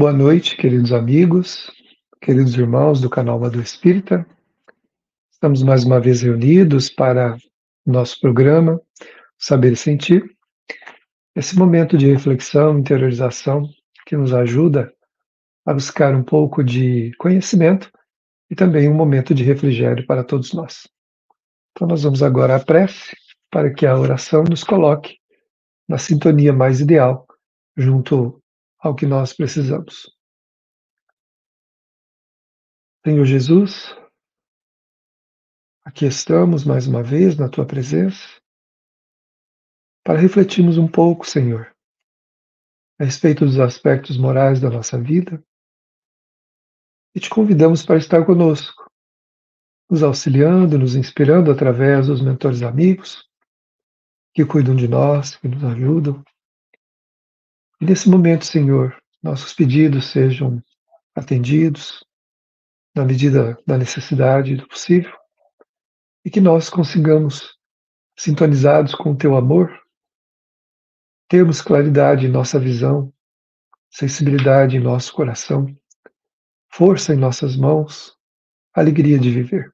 Boa noite, queridos amigos, queridos irmãos do canal Amado Espírita. Estamos mais uma vez reunidos para o nosso programa Saber e Sentir. Esse momento de reflexão, interiorização, que nos ajuda a buscar um pouco de conhecimento e também um momento de refrigério para todos nós. Então nós vamos agora à prece para que a oração nos coloque na sintonia mais ideal junto ao que nós precisamos. Senhor Jesus, aqui estamos mais uma vez na Tua presença para refletirmos um pouco, Senhor, a respeito dos aspectos morais da nossa vida e te convidamos para estar conosco, nos auxiliando, nos inspirando através dos mentores amigos que cuidam de nós, que nos ajudam. E nesse momento, Senhor, nossos pedidos sejam atendidos na medida da necessidade e do possível e que nós consigamos, sintonizados com o Teu amor, termos claridade em nossa visão, sensibilidade em nosso coração, força em nossas mãos, alegria de viver.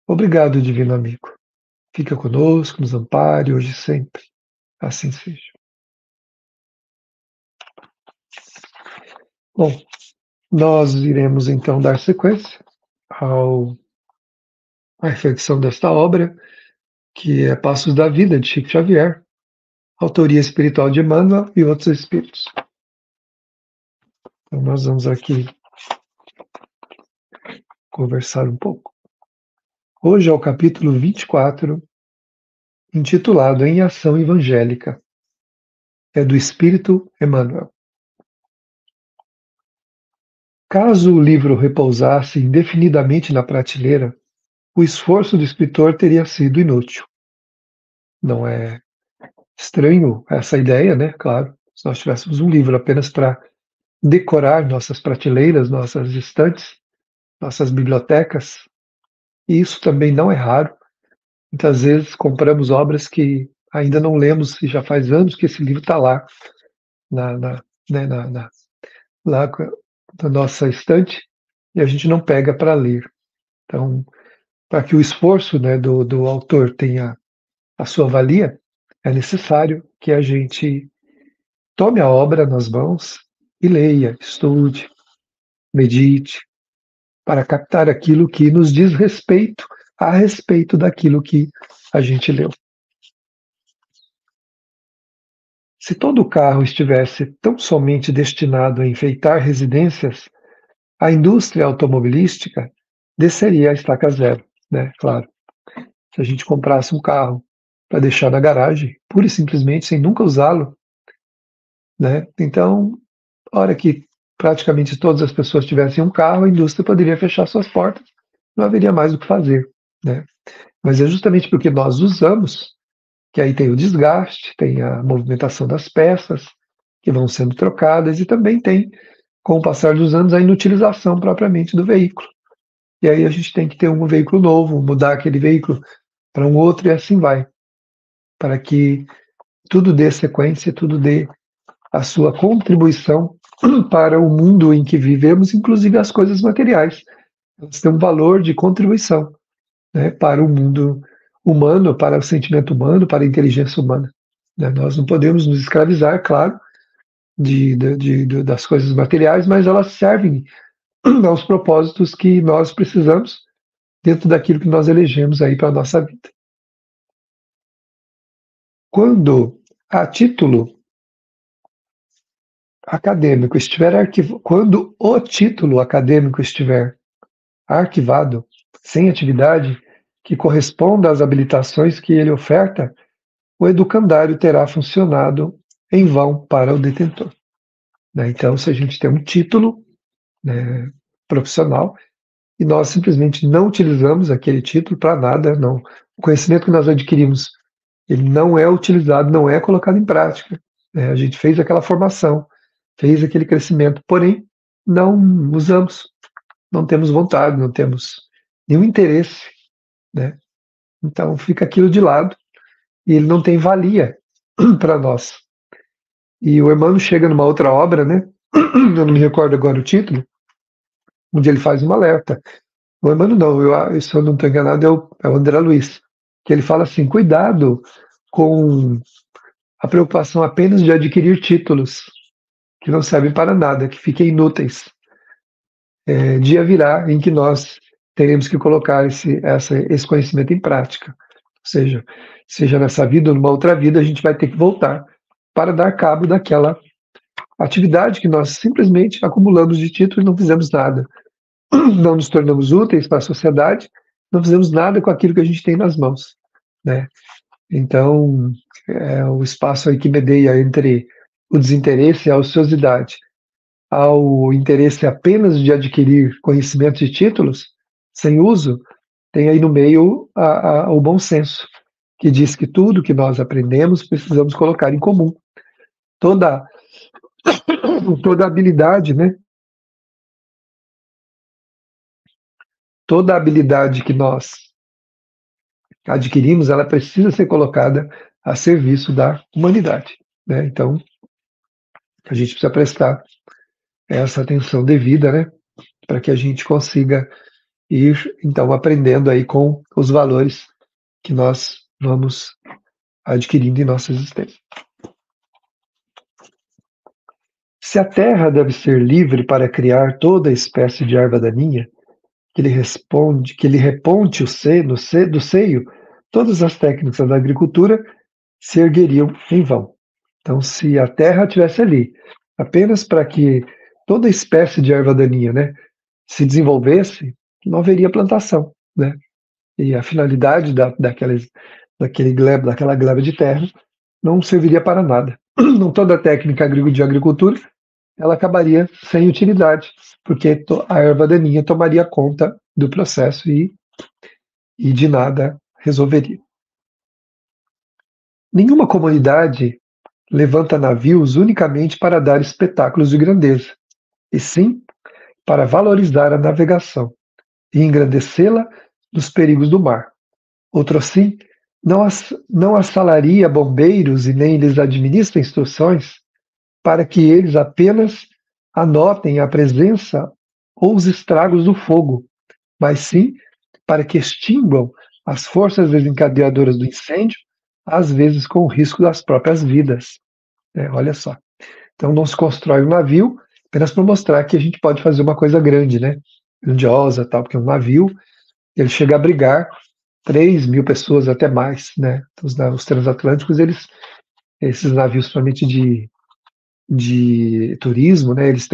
Obrigado, divino amigo. Fica conosco, nos ampare hoje e sempre. Assim seja. Bom, nós iremos então dar sequência à reflexão desta obra, que é Passos da Vida, de Chico Xavier, autoria espiritual de Emmanuel e outros espíritos. Então nós vamos aqui conversar um pouco. Hoje é o capítulo 24, intitulado Em Ação Evangélica. É do Espírito Emmanuel. Caso o livro repousasse indefinidamente na prateleira, o esforço do escritor teria sido inútil. Não é estranho essa ideia, né? Claro, se nós tivéssemos um livro apenas para decorar nossas prateleiras, nossas estantes, nossas bibliotecas, e isso também não é raro. Muitas vezes compramos obras que ainda não lemos e já faz anos que esse livro está lá, lá na nossa estante, e a gente não pega para ler. Então, para que o esforço, né, do autor tenha a sua valia, é necessário que a gente tome a obra nas mãos e leia, estude, medite, para captar aquilo que nos diz respeito a respeito daquilo que a gente leu. Se todo carro estivesse tão somente destinado a enfeitar residências, a indústria automobilística desceria a estaca zero, né? Claro. Se a gente comprasse um carro para deixar na garagem, pura e simplesmente, sem nunca usá-lo, né? Então, a hora que praticamente todas as pessoas tivessem um carro, a indústria poderia fechar suas portas, não haveria mais o que fazer, né? Mas é justamente porque nós usamos que aí tem o desgaste, tem a movimentação das peças que vão sendo trocadas e também tem, com o passar dos anos, a inutilização propriamente do veículo. E aí a gente tem que ter um veículo novo, mudar aquele veículo para um outro e assim vai, para que tudo dê sequência, tudo dê a sua contribuição para o mundo em que vivemos, inclusive as coisas materiais. Elas têm um valor de contribuição, né, para o mundo humano, para o sentimento humano, para a inteligência humana. Né? Nós não podemos nos escravizar, claro, das coisas materiais, mas elas servem aos propósitos que nós precisamos dentro daquilo que nós elegemos aí para a nossa vida. Quando a título acadêmico estiver quando o título acadêmico estiver arquivado, sem atividade que corresponda às habilitações que ele oferta, o educandário terá funcionado em vão para o detentor. Né? Então, se a gente tem um título, né, profissional e nós simplesmente não utilizamos aquele título para nada, não. O conhecimento que nós adquirimos, ele não é utilizado, não é colocado em prática. Né? A gente fez aquela formação, fez aquele crescimento, porém não usamos, não temos vontade, não temos nenhum interesse, né? Então fica aquilo de lado e ele não tem valia para nós. E o Emmanuel chega numa outra obra, né, eu não me recordo agora o título, onde ele faz um alerta. O Emmanuel não, se eu não estou enganado, é o André Luiz, que ele fala assim, cuidado com a preocupação apenas de adquirir títulos, que não servem para nada, que fiquem inúteis. Dia virá em que nós teremos que colocar esse conhecimento em prática. Ou seja nessa vida ou numa outra vida, a gente vai ter que voltar para dar cabo daquela atividade que nós simplesmente acumulamos de título e não fizemos nada. Não nos tornamos úteis para a sociedade, não fizemos nada com aquilo que a gente tem nas mãos, né? Então, o espaço aí que medeia entre o desinteresse e a ociosidade ao interesse apenas de adquirir conhecimentos e títulos, sem uso, tem aí no meio o bom senso, que diz que tudo que nós aprendemos precisamos colocar em comum. Toda habilidade, né? Toda habilidade que nós adquirimos, ela precisa ser colocada a serviço da humanidade, né? Então, a gente precisa prestar essa atenção devida, né? Para que a gente consiga ir, então, aprendendo aí com os valores que nós vamos adquirindo em nossa existência. Se a terra deve ser livre para criar toda espécie de erva daninha, que lhe reponte do seio, todas as técnicas da agricultura se ergueriam em vão. Então, se a terra tivesse ali, apenas para que toda espécie de erva daninha, né, se desenvolvesse, não haveria plantação, né? E a finalidade daquela gleba de terra não serviria para nada. Não toda a técnica de agricultura ela acabaria sem utilidade, porque a erva daninha tomaria conta do processo e de nada resolveria. Nenhuma comunidade levanta navios unicamente para dar espetáculos de grandeza, e sim para valorizar a navegação e engrandecê-la dos perigos do mar. Outro assim, não assalaria bombeiros e nem lhes administra instruções para que eles apenas anotem a presença ou os estragos do fogo, mas sim para que extinguam as forças desencadeadoras do incêndio, às vezes com o risco das próprias vidas. Olha só. Então não se constrói um navio apenas para mostrar que a gente pode fazer uma coisa grande, né? Grandiosa, tal, porque um navio ele chega a abrigar 3.000 pessoas até mais, né? Os transatlânticos, esses navios somente de turismo, né? Eles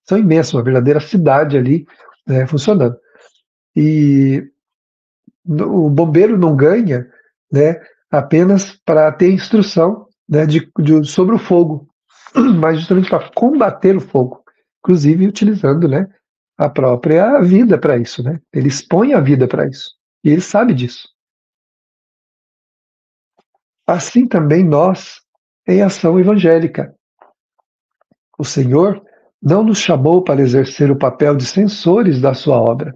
são imensos, uma verdadeira cidade ali, né, funcionando. E o bombeiro não ganha, né, apenas para ter instrução, né, sobre o fogo, mas justamente para combater o fogo, inclusive utilizando, né, a própria vida para isso, né? Ele expõe a vida para isso e ele sabe disso. Assim também nós, em ação evangélica, o Senhor não nos chamou para exercer o papel de censores da sua obra.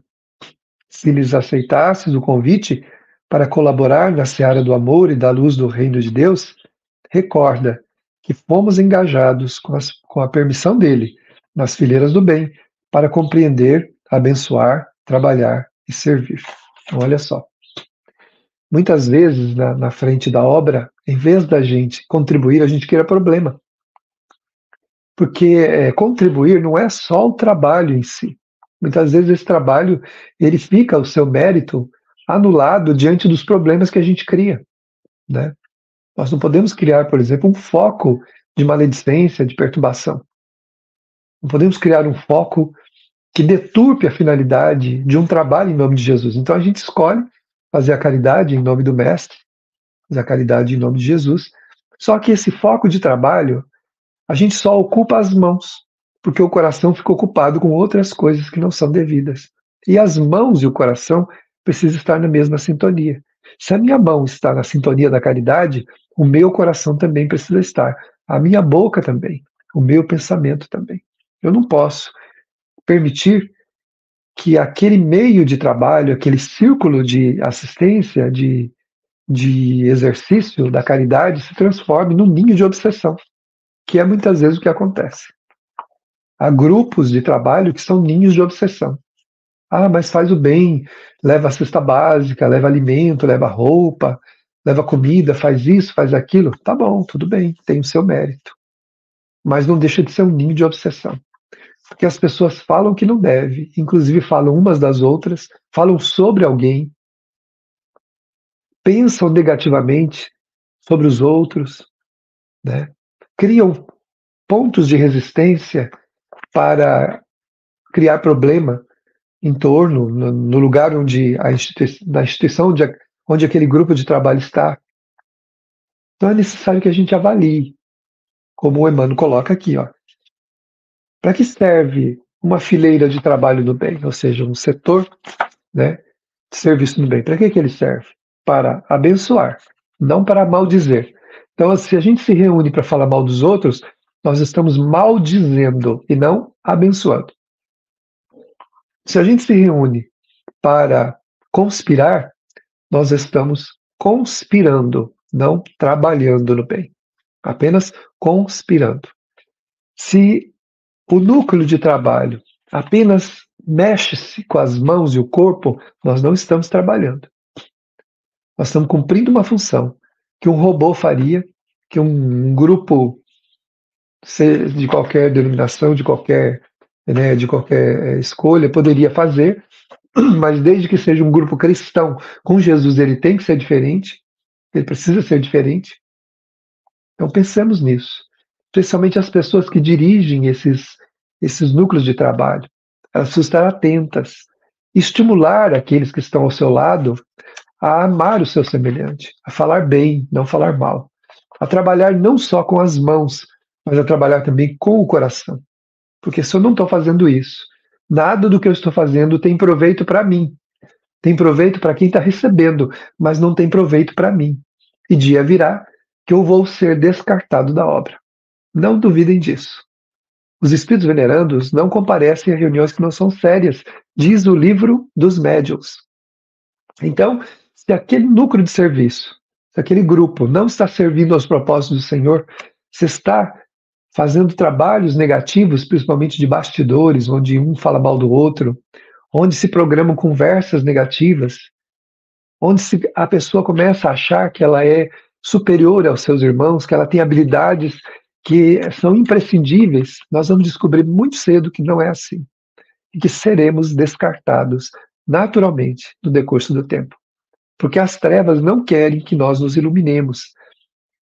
Se lhes aceitasses o convite para colaborar na seara do amor e da luz do reino de Deus, recorda que fomos engajados com a permissão dele nas fileiras do bem para compreender, abençoar, trabalhar e servir. Então, olha só. Muitas vezes, na frente da obra, em vez da gente contribuir, a gente cria problema. Porque contribuir não é só o trabalho em si. Muitas vezes esse trabalho, ele fica, o seu mérito, anulado diante dos problemas que a gente cria, né? Nós não podemos criar, por exemplo, um foco de maledicência, de perturbação. Não podemos criar um foco que deturpe a finalidade de um trabalho em nome de Jesus. Então a gente escolhe fazer a caridade em nome do Mestre, fazer a caridade em nome de Jesus. Só que esse foco de trabalho, a gente só ocupa as mãos, porque o coração fica ocupado com outras coisas que não são devidas. E as mãos e o coração precisam estar na mesma sintonia. Se a minha mão está na sintonia da caridade, o meu coração também precisa estar. A minha boca também. O meu pensamento também. Eu não posso permitir que aquele meio de trabalho, aquele círculo de assistência, de exercício da caridade se transforme num ninho de obsessão, que é muitas vezes o que acontece. Há grupos de trabalho que são ninhos de obsessão. Ah, mas faz o bem, leva a cesta básica, leva alimento, leva roupa, leva comida, faz isso, faz aquilo. Tá bom, tudo bem, tem o seu mérito. Mas não deixa de ser um ninho de obsessão. Porque as pessoas falam que não deve, inclusive falam umas das outras, falam sobre alguém, pensam negativamente sobre os outros, né? Criam pontos de resistência para criar problema em torno, no lugar onde na instituição onde aquele grupo de trabalho está. Então é necessário que a gente avalie, como o Emmanuel coloca aqui, ó. Para que serve uma fileira de trabalho no bem, ou seja, um setor, né, de serviço no bem? Para que ele serve? Para abençoar, não para maldizer. Então, se a gente se reúne para falar mal dos outros, nós estamos maldizendo e não abençoando. Se a gente se reúne para conspirar, nós estamos conspirando, não trabalhando no bem, apenas conspirando. Se o núcleo de trabalho apenas mexe-se com as mãos e o corpo, nós não estamos trabalhando. Nós estamos cumprindo uma função que um robô faria, que um grupo de qualquer denominação, de qualquer escolha poderia fazer, mas desde que seja um grupo cristão com Jesus, ele tem que ser diferente, ele precisa ser diferente. Então pensemos nisso, especialmente as pessoas que dirigem esses núcleos de trabalho. Elas precisam estar atentas, estimular aqueles que estão ao seu lado a amar o seu semelhante, a falar bem, não falar mal, a trabalhar não só com as mãos, mas a trabalhar também com o coração. Porque se eu não estou fazendo isso, nada do que eu estou fazendo tem proveito para mim. Tem proveito para quem está recebendo, mas não tem proveito para mim. E dia virá que eu vou ser descartado da obra. Não duvidem disso. Os espíritos venerandos não comparecem a reuniões que não são sérias, diz o livro dos médiuns. Então, se aquele núcleo de serviço, se aquele grupo não está servindo aos propósitos do Senhor, se está fazendo trabalhos negativos, principalmente de bastidores, onde um fala mal do outro, onde se programam conversas negativas, onde a pessoa começa a achar que ela é superior aos seus irmãos, que ela tem habilidades que são imprescindíveis, nós vamos descobrir muito cedo que não é assim. E que seremos descartados naturalmente no decurso do tempo. Porque as trevas não querem que nós nos iluminemos.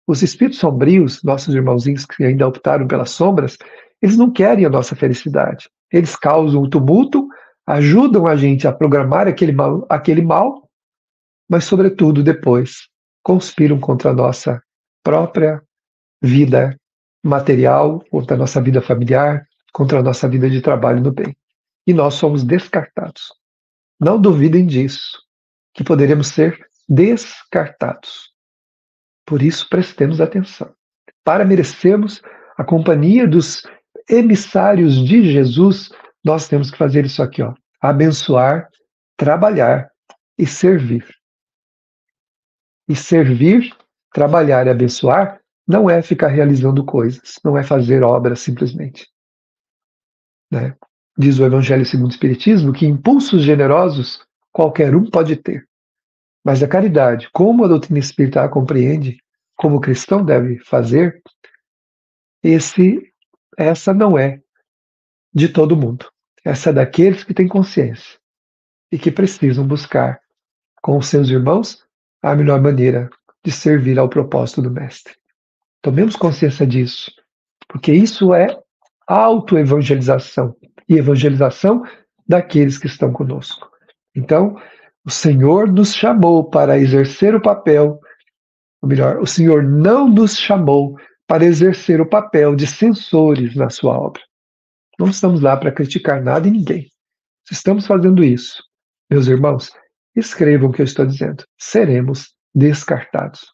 Os espíritos sombrios, nossos irmãozinhos que ainda optaram pelas sombras, eles não querem a nossa felicidade. Eles causam o tumulto, ajudam a gente a programar aquele mal, mas, sobretudo, depois conspiram contra a nossa própria vida material, contra a nossa vida familiar, contra a nossa vida de trabalho no bem. E nós somos descartados. Não duvidem disso, que poderemos ser descartados. Por isso, prestemos atenção. Para merecermos a companhia dos emissários de Jesus, nós temos que fazer isso aqui, ó: abençoar, trabalhar e servir. E servir, trabalhar e abençoar não é ficar realizando coisas, não é fazer obras simplesmente. Né? Diz o Evangelho segundo o Espiritismo que impulsos generosos qualquer um pode ter. Mas a caridade, como a doutrina espírita a compreende, como o cristão deve fazer, essa não é de todo mundo. Essa é daqueles que têm consciência e que precisam buscar com os seus irmãos a melhor maneira de servir ao propósito do Mestre. Tomemos consciência disso, porque isso é autoevangelização e evangelização daqueles que estão conosco. Então, o Senhor nos chamou para exercer o papel, ou melhor, o Senhor não nos chamou para exercer o papel de censores na sua obra. Não estamos lá para criticar nada e ninguém. Se estamos fazendo isso, meus irmãos, escrevam o que eu estou dizendo. Seremos descartados.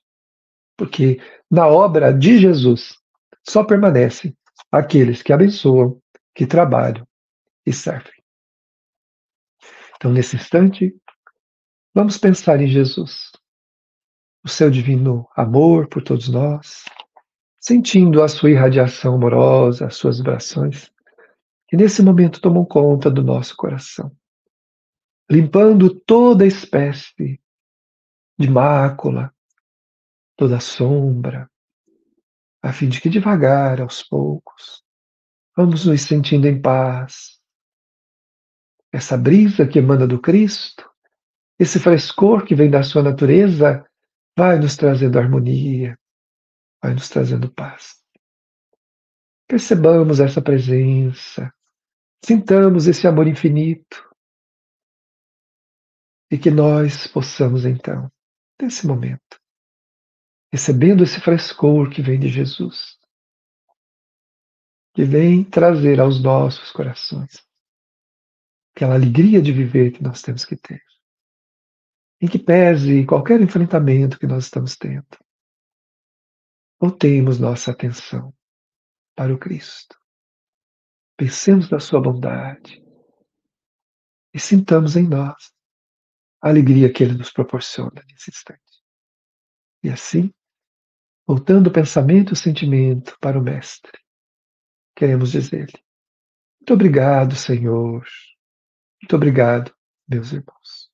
Porque na obra de Jesus só permanecem aqueles que abençoam, que trabalham e servem. Então, nesse instante, vamos pensar em Jesus, o seu divino amor por todos nós, sentindo a sua irradiação amorosa, as suas vibrações, que nesse momento tomam conta do nosso coração, limpando toda espécie de mácula, toda sombra, a fim de que devagar, aos poucos, vamos nos sentindo em paz. Essa brisa que emana do Cristo, esse frescor que vem da sua natureza, vai nos trazendo harmonia, vai nos trazendo paz. Percebamos essa presença, sintamos esse amor infinito e que nós possamos então, nesse momento, recebendo esse frescor que vem de Jesus, que vem trazer aos nossos corações aquela alegria de viver que nós temos que ter, em que pese qualquer enfrentamento que nós estamos tendo, voltemos nossa atenção para o Cristo. Pensemos na sua bondade e sintamos em nós a alegria que Ele nos proporciona nesse instante. E assim, voltando o pensamento e o sentimento para o Mestre, queremos dizer-lhe: muito obrigado, Senhor. Muito obrigado, meus irmãos.